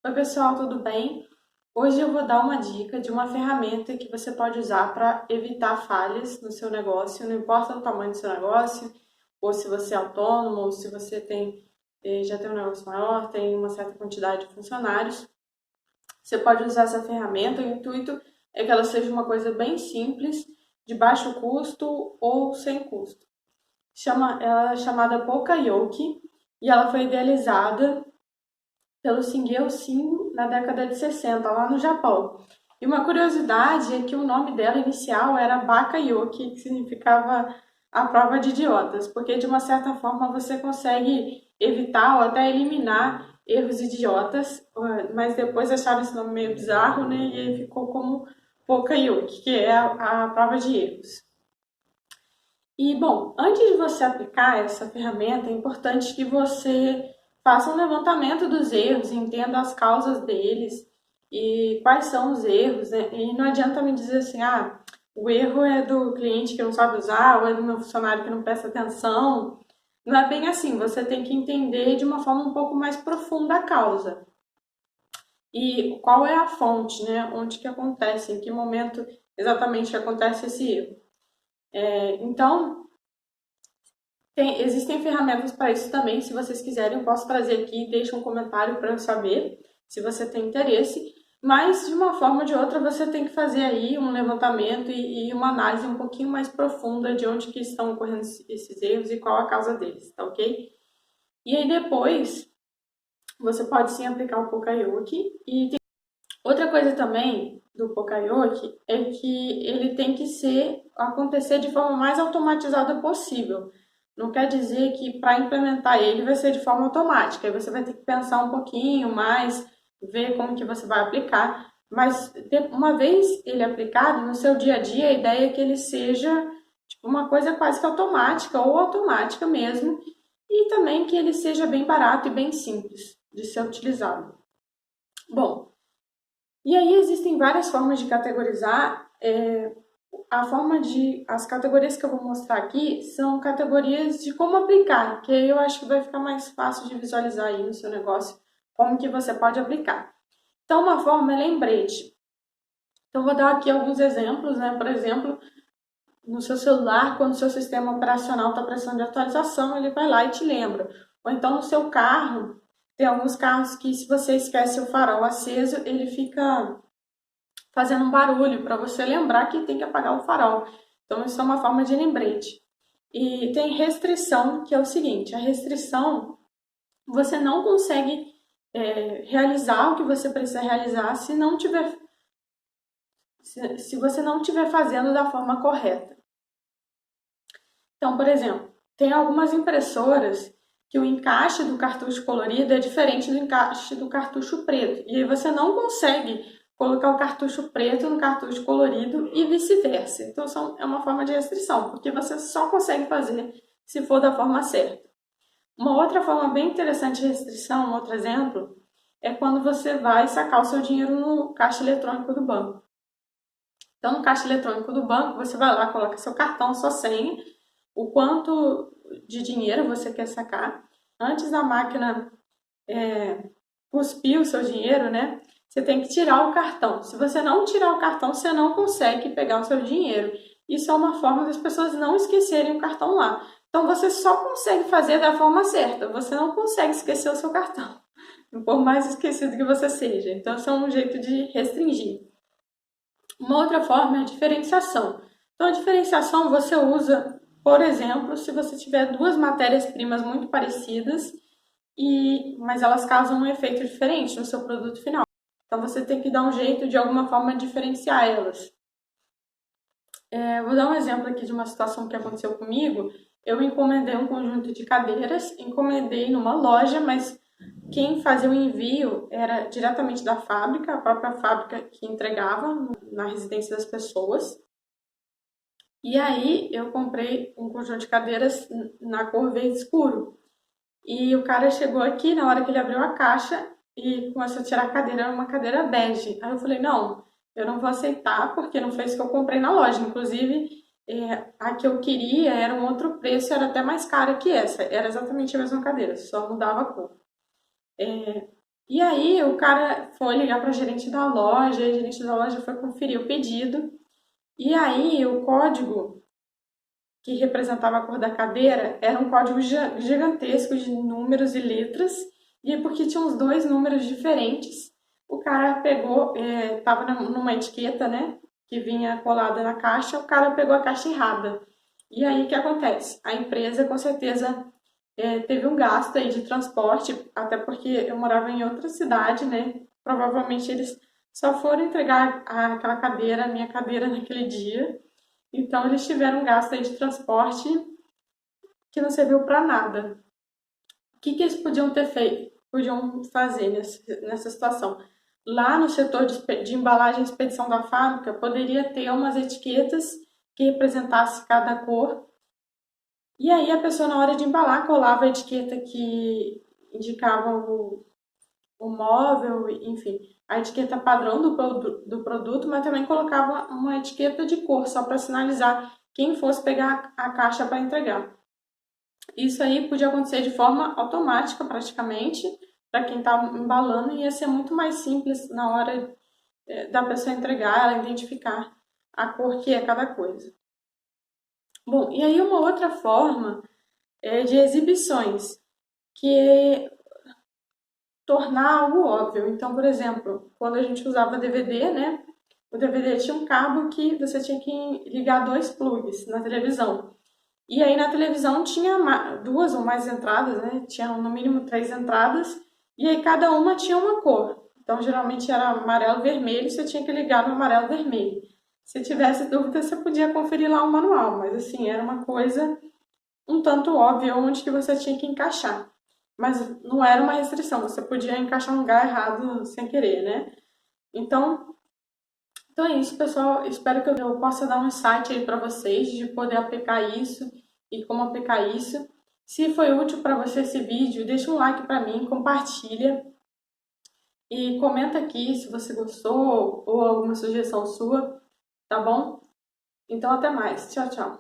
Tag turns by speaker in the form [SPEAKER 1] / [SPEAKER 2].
[SPEAKER 1] Oi pessoal, tudo bem? Hoje eu vou dar uma dica de uma ferramenta que você pode usar para evitar falhas no seu negócio, não importa o tamanho do seu negócio, ou se você é autônomo, ou se você já tem um negócio maior, tem uma certa quantidade de funcionários. Você pode usar essa ferramenta, o intuito é que ela seja uma coisa bem simples, de baixo custo ou sem custo. Ela é chamada Poka-Yoke e ela foi idealizada pelo Shingeo Shin na década de 60, lá no Japão. E uma curiosidade é que o nome dela inicial era Baka-Yoke, que significava a prova de idiotas, porque de uma certa forma você consegue evitar ou até eliminar erros idiotas, mas depois acharam esse nome meio bizarro, né? E aí ficou como Poka-Yoke, que é a prova de erros. E, bom, antes de você aplicar essa ferramenta, é importante que você faça um levantamento dos erros, entenda as causas deles e quais são os erros, né? E não adianta me dizer assim, o erro é do cliente que não sabe usar, ou é do meu funcionário que não presta atenção. Não é bem assim, você tem que entender de uma forma um pouco mais profunda a causa. E qual é a fonte, né? Onde que acontece, em que momento exatamente acontece esse erro. Então, existem ferramentas para isso também. Se vocês quiserem, eu posso trazer aqui, deixa um comentário para eu saber se você tem interesse. Mas, de uma forma ou de outra, você tem que fazer aí um levantamento e uma análise um pouquinho mais profunda de onde que estão ocorrendo esses erros e qual a causa deles, tá ok? E aí depois, você pode sim aplicar o Poka-Yoke. E tem outra coisa também do Poka-Yoke é que ele tem que acontecer de forma mais automatizada possível. Não quer dizer que para implementar ele vai ser de forma automática. Aí você vai ter que pensar um pouquinho mais, ver como que você vai aplicar. Mas uma vez ele aplicado no seu dia a dia, a ideia é que ele seja tipo, uma coisa quase que automática ou automática mesmo. E também que ele seja bem barato e bem simples de ser utilizado. Bom, e aí existem várias formas de categorizar. As categorias que eu vou mostrar aqui são categorias de como aplicar, que aí eu acho que vai ficar mais fácil de visualizar aí no seu negócio como que você pode aplicar. Então, uma forma é lembrete. Então, vou dar aqui alguns exemplos, né? Por exemplo, no seu celular, quando o seu sistema operacional está precisando de atualização, ele vai lá e te lembra. Ou então no seu carro, tem alguns carros que se você esquece o farol aceso, ele fica fazendo um barulho para você lembrar que tem que apagar o farol. Então, isso é uma forma de lembrete. E tem restrição, que é o seguinte: a restrição, você não consegue realizar o que você precisa realizar se você não estiver fazendo da forma correta. Então, por exemplo, tem algumas impressoras que o encaixe do cartucho colorido é diferente do encaixe do cartucho preto. E aí você não consegue colocar o cartucho preto no cartucho colorido e vice-versa. Então, é uma forma de restrição, porque você só consegue fazer se for da forma certa. Uma outra forma bem interessante de restrição, um outro exemplo, é quando você vai sacar o seu dinheiro no caixa eletrônico do banco. Então, no caixa eletrônico do banco, você vai lá, coloca seu cartão, sua senha, o quanto de dinheiro você quer sacar. Antes da máquina cuspir o seu dinheiro, né? Você tem que tirar o cartão. Se você não tirar o cartão, você não consegue pegar o seu dinheiro. Isso é uma forma das pessoas não esquecerem o cartão lá. Então você só consegue fazer da forma certa. Você não consegue esquecer o seu cartão, por mais esquecido que você seja. Então isso é um jeito de restringir. Uma outra forma é a diferenciação. Então a diferenciação você usa, por exemplo, se você tiver duas matérias-primas muito parecidas mas elas causam um efeito diferente no seu produto final. Então você tem que dar um jeito de alguma forma diferenciar elas. Vou dar um exemplo aqui de uma situação que aconteceu comigo. Eu encomendei um conjunto de cadeiras, encomendei numa loja, mas quem fazia o envio era diretamente da fábrica, a própria fábrica que entregava na residência das pessoas. E aí eu comprei um conjunto de cadeiras na cor verde escuro. E o cara chegou aqui, na hora que ele abriu a caixa e começou a tirar a cadeira, era uma cadeira bege. Aí eu falei, não, eu não vou aceitar, porque não foi isso que eu comprei na loja. Inclusive, a que eu queria era um outro preço, era até mais cara que essa. Era exatamente a mesma cadeira, só mudava a cor. E aí o cara foi ligar para a gerente da loja, e a gerente da loja foi conferir o pedido. E aí o código que representava a cor da cadeira era um código gigantesco de números e letras. E aí, porque tinha uns dois números diferentes, o cara pegou, estava numa etiqueta, né, que vinha colada na caixa, o cara pegou a caixa errada. E aí o que acontece? A empresa com certeza teve um gasto aí de transporte, até porque eu morava em outra cidade, né? Provavelmente eles só foram entregar aquela cadeira, a minha cadeira naquele dia. Então eles tiveram um gasto aí de transporte que não serviu para nada. O que eles podiam ter feito? Podiam fazer nessa situação? Lá no setor de embalagem e expedição da fábrica, poderia ter umas etiquetas que representasse cada cor. E aí a pessoa, na hora de embalar, colava a etiqueta que indicava o móvel, enfim, a etiqueta padrão do produto, mas também colocava uma etiqueta de cor, só para sinalizar quem fosse pegar a caixa para entregar. Isso aí podia acontecer de forma automática, praticamente, para quem está embalando, e ia ser muito mais simples na hora da pessoa entregar, ela identificar a cor que é cada coisa. Bom, e aí uma outra forma é de exibições, que é tornar algo óbvio. Então, por exemplo, quando a gente usava DVD, né? O DVD tinha um cabo que você tinha que ligar dois plugs na televisão. E aí na televisão tinha duas ou mais entradas, né? Tinha no mínimo três entradas. E aí cada uma tinha uma cor. Então geralmente era amarelo vermelho, você tinha que ligar no amarelo vermelho. Se tivesse dúvida, você podia conferir lá o manual, mas assim, era uma coisa um tanto óbvia onde que você tinha que encaixar. Mas não era uma restrição, você podia encaixar um lugar errado sem querer, né? Então, então é isso, pessoal. Espero que eu possa dar um insight aí para vocês de poder aplicar isso e como aplicar isso. Se foi útil para você esse vídeo, deixa um like para mim, compartilha e comenta aqui se você gostou ou alguma sugestão sua, tá bom? Então até mais. Tchau, tchau.